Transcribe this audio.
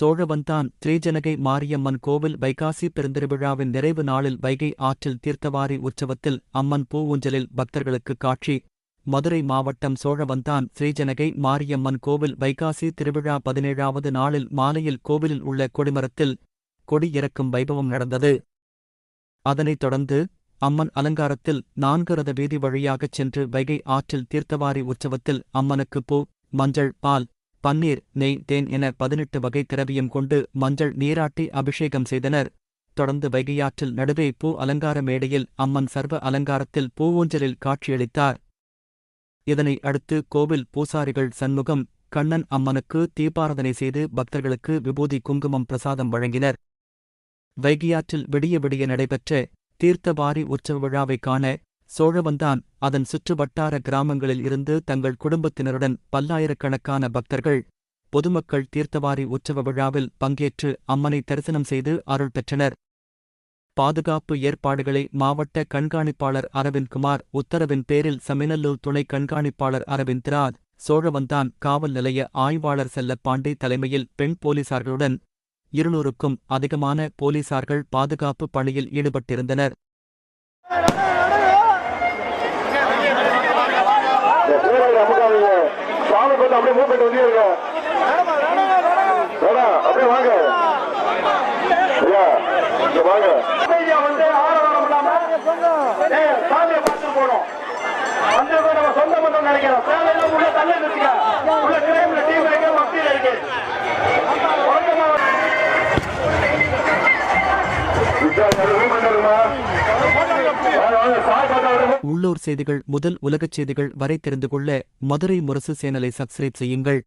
சோழவந்தான் திரிஜனகை மாரியம்மன் கோவில் வைகாசி பெருந்திருவிழாவின் நிறைவு நாளில் வைகை ஆற்றில் தீர்த்தவாரி உற்சவத்தில் அம்மன் பூவூஞ்சலில் பக்தர்களுக்கு காட்சி. மதுரை மாவட்டம் சோழவந்தான் ஸ்ரீஜனகை மாரியம்மன் கோவில் வைகாசி திருவிழா 17வது நாளில் மாலையில் கோவிலில் உள்ள கொடிமரத்தில் கொடி இறக்கும் வைபவம் நடந்தது. அதனைத் தொடர்ந்து அம்மன் அலங்காரத்தில் 4 ரத வீதி வழியாகச் சென்று வைகை ஆற்றில் தீர்த்தவாரி உற்சவத்தில் அம்மனுக்கு பூ, மஞ்சள், பால், பன்னீர், நெய், தேன் என 18 வகை திரவியம் கொண்டு மஞ்சள் நீராட்டி அபிஷேகம் செய்தனர். தொடர்ந்து வைகையாற்றில் நடுவே பூ அலங்கார மேடையில் அம்மன் சர்வ அலங்காரத்தில் பூவூஞ்சலில் காட்சியளித்தார். இதனை அடுத்து கோவில் பூசாரிகள் சண்முகம், கண்ணன் அம்மனுக்கு தீபாராதனை செய்து பக்தர்களுக்கு விபூதி குங்குமம் பிரசாதம் வழங்கினர். வைகையாற்றில் விடிய விடிய நடைபெற்ற தீர்த்தவாரி உற்சவ விழாவைக் காண சோழவந்தான் அதன் சுற்று வட்டார கிராமங்களில் இருந்து தங்கள் குடும்பத்தினருடன் பல்லாயிரக்கணக்கான பக்தர்கள், பொதுமக்கள் தீர்த்தவாரி உற்சவ விழாவில் பங்கேற்று அம்மனை தரிசனம் செய்து அருள் பெற்றனர். பாதுகாப்பு ஏற்பாடுகளை மாவட்ட கண்காணிப்பாளர் அரவிந்த்குமார் உத்தரவின் பேரில் சமிநல்லூர் துணை கண்காணிப்பாளர் அரவிந்த்ராஜ், சோழவந்தான் காவல் நிலைய ஆய்வாளர் செல்லப்பாண்டி தலைமையில் பெண் போலீசார்களுடன் 200க்கும் அதிகமான போலீசார்கள் பாதுகாப்பு பணியில் ஈடுபட்டிருந்தனர். உள்ளூர் செய்திகள் முதல் உலகச் செய்திகள் வரை தெரிந்து கொள்ள மதுரை முரசு சேனலை சப்ஸ்கிரைப் செய்யுங்கள்.